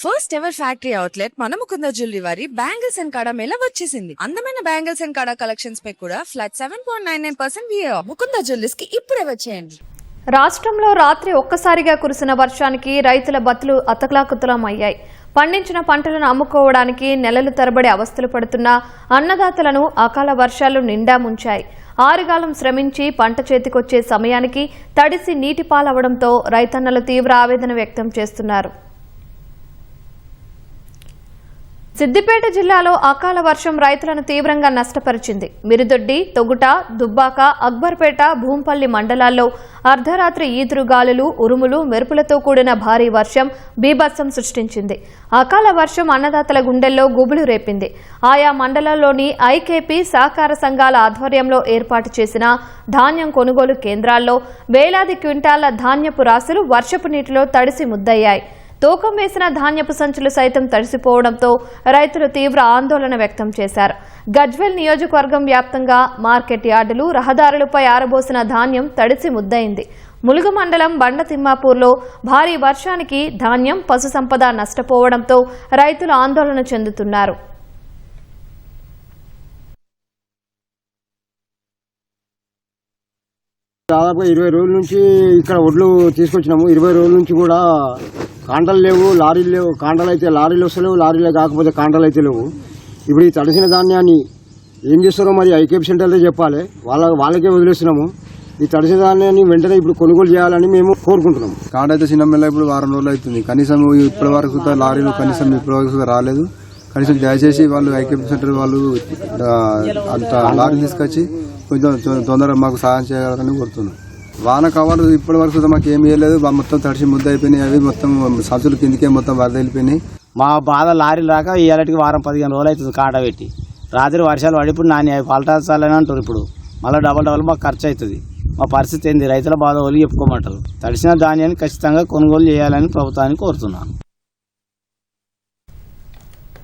First ever factory outlet మన Mukunda jewellery వారి bangles and కడా మేళ వచ్చేసింది. అందమైన బ్యాంగిల్స్ అండ్ కడా కలెక్షన్స్ పై కూడా ఫ్లాట్ 7.99% VA ముకుంద జ్యువెలర్స్ కి ఇప్పుడే వచ్చేయండి. రాష్ట్రంలో రాత్రి ఒక్కసారిగా కురిసిన వర్షానికి రైతుల బతులు అతకలాకుతలమయ్యాయి. పండించిన పంటలను అమ్ముకోవడానికి నెలలు తరబడి అవస్థలు పడుతున్న అన్నదాతలను అకాల వర్షాలు నిండా ముంచాయి. ఆరుగాలం శ్రమించి పంట చేతికొచ్చే సమయానికి తడిసి నీటిపాలవడంతో రైతన్నలు తీవ్ర ఆవేదన వ్యక్తం చేస్తున్నారు. సిద్దిపేట జిల్లాలో అకాల వర్షం రైతులను తీవ్రంగా నష్టపరిచింది. మిరుదొడ్డి, తొగుట, దుబ్బాక, అక్బర్పేట, భూంపల్లి మండలాల్లో అర్ధరాత్రి ఈదురుగాలులు, ఉరుములు, మెరుపులతో కూడిన భారీ వర్షం బీభత్సం సృష్టించింది. అకాల వర్షం అన్నదాతల గుండెల్లో గుబులు రేపింది. ఆయా మండలాల్లోని ఐకేపీ సహకార సంఘాల ఆధ్వర్యంలో ఏర్పాటు చేసిన ధాన్యం కొనుగోలు కేంద్రాల్లో వేలాది క్వింటాల ధాన్యపు రాశులు వర్షపు నీటిలో తడిసి ముద్దయ్యాయి. తూకం వేసిన ధాన్యపు సంచులు సైతం తడిసిపోవడంతో రైతులు తీవ్ర ఆందోళన వ్యక్తం చేశారు. గజ్వేల్ నియోజకవర్గం వ్యాప్తంగా మార్కెట్ యార్డులు, రహదారులపై ఆరబోసిన ధాన్యం తడిసి ముద్దయింది. ములుగు మండలం బండతిమ్మాపూర్లో భారీ వర్షానికి ధాన్యం, పశు సంపద నష్టపోవడంతో రైతులు ఆందోళన చెందుతున్నారు. దాదాపు 20 రోజుల నుంచి ఇక్కడ ఒడ్లు తీసుకొచ్చినాము. 20 రోజుల నుంచి కూడా కాంటలు లేవు, లారీలు లేవు. కాంటలు అయితే లారీలు వస్తలేవు, లారీలే కాకపోతే కాంటలు అయితే లేవు. ఇప్పుడు ఈ తడిసిన ధాన్యాన్ని ఏం చేస్తారో మరి ఐకేపీ సెంటర్లో చెప్పాలి. వాళ్ళకే వదిలేస్తున్నాము. ఈ తడిసిన ధాన్యాన్ని వెంటనే ఇప్పుడు కొనుగోలు చేయాలని మేము కోరుకుంటున్నాము. కాంట అయితే చిన్న మెల్ల ఇప్పుడు వారం రోజులు అవుతుంది. కనీసం ఇప్పటి వరకు లారీలు కనీసం ఇప్పటి వరకు రాలేదు. కనీసం దయచేసి వాళ్ళు ఐకేపీ సెంటర్ వాళ్ళు అంత లారీ తీసుకొచ్చి కొంచెం తొందరగా మాకు సహాయం చేయగలరని కోరుతున్నాం. వాన కావాలి ఇప్పటి వరకు మాకు ఏమి వేయలేదు. మొత్తం తడిసి ముద్ద అయిపోయినాయి. అవి మొత్తం సంచుల కిందకే మొత్తం వరద వెళ్ళిపోయినాయి. మా బాధ లారీలు రాక ఇవాళకి వారం 15 రోజులు అవుతుంది కాంట పెట్టి. రాత్రి వర్షాలు పడి ఇప్పుడు నాని అవి పలటాలని అంటారు. ఇప్పుడు మళ్ళీ డబల్ మాకు ఖర్చు అవుతుంది. మా పరిస్థితి ఏంది? రైతుల బాధ వాళ్ళు చెప్పుకోమంటారు. తడిసిన ధాన్యాన్ని ఖచ్చితంగా కొనుగోలు చేయాలని ప్రభుత్వాన్ని కోరుతున్నాను.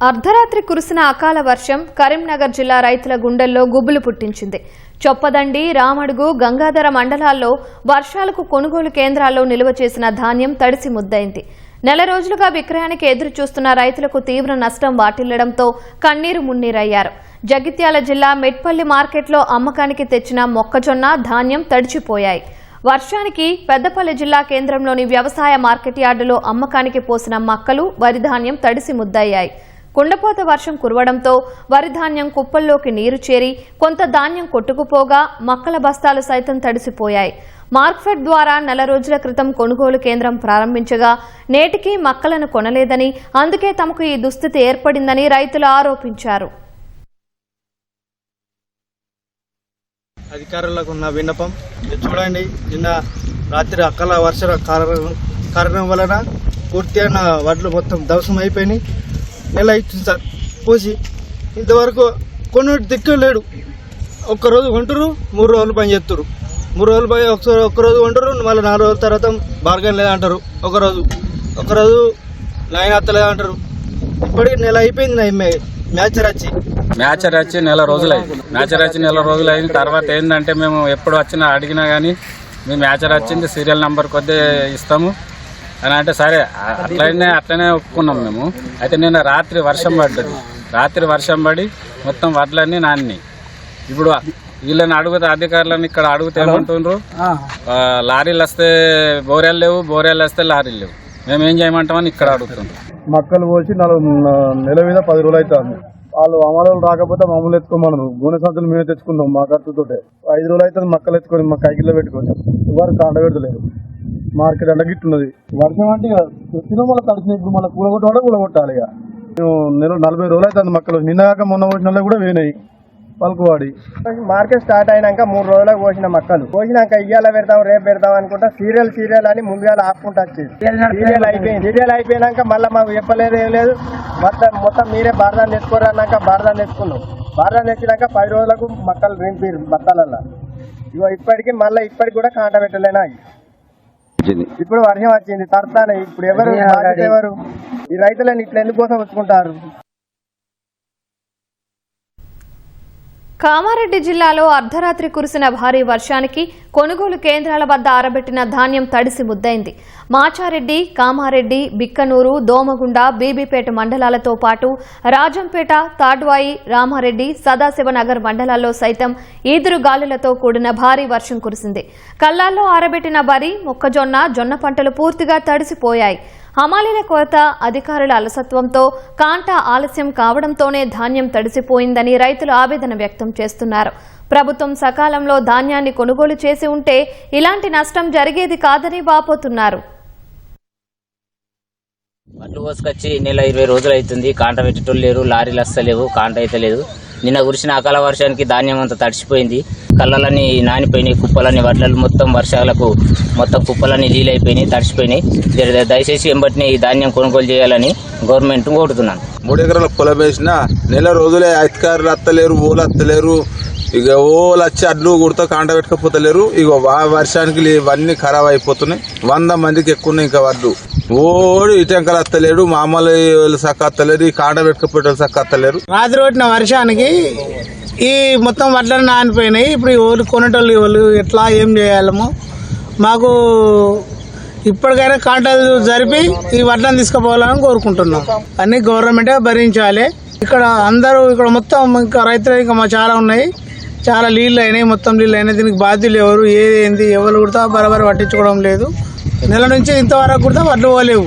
అర్ధరాత్రి కురిసిన అకాల వర్షం కరీంనగర్ జిల్లా రైతుల గుండెల్లో గుబులు పుట్టించింది. చొప్పదండి, రామడుగు, గంగాధర మండలాల్లో వర్షాలకు కొనుగోలు కేంద్రాల్లో నిల్వ చేసిన ధాన్యం తడిసి ముద్దయింది. నెల రోజులుగా విక్రయానికి ఎదురు చూస్తున్న రైతులకు తీవ్ర నష్టం వాటిల్లడంతో కన్నీరు మున్నీరయ్యారు. జగిత్యాల జిల్లా మెట్పల్లి మార్కెట్లో అమ్మకానికి తెచ్చిన మొక్కజొన్న, ధాన్యం తడిచిపోయాయి. వర్షానికి పెద్దపల్లి జిల్లా కేంద్రంలోని వ్యవసాయ మార్కెట్ యార్డులో అమ్మకానికి పోసిన మక్కలు, వరి ధాన్యం తడిసి ముద్దయ్యాయి. కుండపోత వర్షం కురవడంతో వరి ధాన్యం కుప్పల్లోకి నీరు చేరి కొంత ధాన్యం కొట్టుకుపోగా మక్కల బస్తాలు సైతం తడిసిపోయాయి. మార్క్ఫెడ్ ద్వారా నెల రోజుల క్రితం కొనుగోలు కేంద్రం ప్రారంభించగా నేటికి మక్కలను కొనలేదని, అందుకే తమకు ఈ దుస్థితి ఏర్పడిందని రైతులు ఆరోపించారు. అధికారులకు ఉన్న విన్నపం చూడండి. నిన్న రాత్రి అకాల వర్ష కారణం వలన పూర్తిగా వడ్లు మొత్తం ధ్వంసం అయిపోయినాయి. నెల అవుతుంది సార్ పోసి, ఇంతవరకు కొన్ని దిక్కు లేడు. ఒక్కరోజు కొంటారు, 3 రోజులు పని చేస్తారు. 3 రోజులు పని ఒక్కరోజు కొంటారు, మళ్ళీ 4 రోజుల తర్వాత బార్గెన్ లేదంటారు. ఒకరోజు లైన్ అత్తలేదంటారు. ఇప్పటికి నెల అయిపోయింది. మ్యాచర్ వచ్చి నెల రోజులు అయిన తర్వాత ఏంటంటే మేము ఎప్పుడు వచ్చినా అడిగినా కానీ మీ మ్యాచర్ వచ్చింది, సీరియల్ నెంబర్ కొద్ది ఇస్తాము అని అంటే సరే అట్లనే ఒప్పుకున్నాం మేము. అయితే నిన్న రాత్రి వర్షం పడి మొత్తం వడ్లన్నీ నాన్ని. ఇప్పుడు వీళ్ళని అడుగుతా, అధికారులను ఇక్కడ అడిగితే ఏమంటుండ్రు, లారీలు వస్తే బోరేలు లేవు, బోరేలు వస్తే లారీలు లేవు, మేము ఏం చేయమంటామని ఇక్కడ అడుగుతుండ్రు. మక్కలు పోసి నెల మీద 10 రోజులు అవుతుంది. వాళ్ళు అమలు రాకపోతే మామూలు ఎత్తుకోమన్నారు. గూనె సంచులు మేమే తెచ్చుకుందాం మా ఖర్చుతోటే. 5 రోజులు అవుతుంది మక్కలు ఎత్తుకొని మా కైకిల్లో పెట్టుకొని ఎవరు కాంట పెడతలేదు. మార్కెట్ అంటే గిట్టున్నది. వర్షం అంటే వచ్చినా మళ్ళీ తడిసిన ఇప్పుడు మళ్ళీ కూలగొట్టాలి. ఇక మేము 40 రోజులు అవుతుంది మక్కలు. నిన్నగాక మొన్న వచ్చిన కూడా వేయినాయి పలుకువాడి. మార్కెట్ స్టార్ట్ అయినాక 3 రోజులకు పోసిన మక్కలు పోసినాక ఇయ్యాల పెడతాం, రేపు పెడతాం అనుకుంటా సీరియల్ అని ముందుగా ఆపుకుంటా వచ్చేది. సీరియల్ అయిపోయినాక మళ్ళీ మాకు చెప్పలేదు, ఏం లేదు. మొత్తం మీరే బారదాన్ని తెచ్చుకోరు అన్నాక బారదాన్ని తెచ్చుకున్నాం. బారదాన్ని తెచ్చినాక 10 రోజులకు మక్కలు రింపీరు బత్తాలల్లో. ఇగో ఇప్పటికి కూడా కాంట పెట్టలేనా. ఇప్పుడు వర్షం వచ్చింది, తడతానే. ఇప్పుడు ఎవరు ఈ రైతులను ఇట్లా ఎందుకోసం వచ్చుకుంటారు? కామారెడ్డి జిల్లాలో అర్ధరాత్రి కురిసిన భారీ వర్షానికి కొనుగోలు కేంద్రాల వద్ద ఆరబెట్టిన ధాన్యం తడిసి ముద్దైంది. మాచారెడ్డి, కామారెడ్డి, బిక్కనూరు, దోమగుండ, బీబీపేట మండలాలతో పాటు రాజంపేట, తాడ్వాయి, రామారెడ్డి, సదాశివనగర్ మండలాల్లో సైతం ఈదురు గాలులతో కూడిన భారీ వర్షం కురిసింది. కల్లాల్లో ఆరబెట్టిన వరి, మొక్కజొన్న, జొన్న పంటలు పూర్తిగా తడిసిపోయాయి. హమాలీల కొరత, అధికారుల అలసత్వంతో కాంట ఆలస్యం కావడంతోనే ధాన్యం తడిసిపోయిందని రైతులు ఆవేదన వ్యక్తం చేస్తున్నారు. ప్రభుత్వం సకాలంలో ధాన్యాన్ని కొనుగోలు చేసి ఉంటే ఇలాంటి నష్టం జరిగేది కాదని వాపోతున్నారు. వడ్లు కోసుకొచ్చి నెల 20 రోజులు అవుతుంది. కాంట పెట్టేటోళ్ళు లేరు, లారీలు వస్తలేవు, కాంట అయితే లేదు. నిన్న కురిసిన అకాల వర్షానికి ధాన్యం అంతా తడిసిపోయింది. కళ్ళలన్నీ నానిపోయినాయి, కుప్పలన్నీ వడ్లలు మొత్తం వర్షాలకు మొత్తం కుప్పలన్నీ నీళ్ళైపోయినాయి, తడిసిపోయినాయి. దయచేసి ఎంబటిని ఈ ధాన్యం కొనుగోలు చేయాలని గవర్నమెంట్ కోరుతున్నాను. 3 ఎకరాల పొలం వేసిన నెల రోజులే అధికారులు అత్తలేరు, ఊళ్ళు అత్తలేరు. ఇక ఓళ్ళు వచ్చి అడ్లు కుడితే కాంట పెట్టుకపోతలేరు. ఇక వర్షానికి ఇవన్నీ ఖరాబ్ అయిపోతున్నాయి. 100 మందికి ఎక్కువ ఉన్నాయి. ఇంకా వడ్లు ఓడి ఇటంకలు అత్తలేడు, మామూలు సక్క అత్తలేరు, ఈ కాంట పెట్టుకపోయేటోళ్ళు సక్క అత్తలేరు. రాత్రి కొట్టిన వర్షానికి ఈ మొత్తం వడ్లను నానిపోయినాయి. ఇప్పుడు ఈ ఓళ్ళు కొనేటోళ్ళు వాళ్ళు ఎట్లా ఏం చేయాలమో మాకు ఇప్పటికైనా కాంటాలు జరిపి ఈ వడ్లను తీసుకుపోవాలని కోరుకుంటున్నాం. అన్ని గవర్నమెంటే భరించాలి. ఇక్కడ అందరూ ఇక్కడ మొత్తం ఇంకా రైతులు ఇంకా చాలా ఉన్నాయి, చాలా నీళ్ళు అయినాయి, మొత్తం నీళ్ళు అయినాయి. దీనికి బాధ్యులు ఎవరు, ఏంది ఎవరు కూడా బరాబర్ పట్టించుకోవడం లేదు. నెల నుంచి ఇంతవరకు కూడా వడ్లు పోలేవు.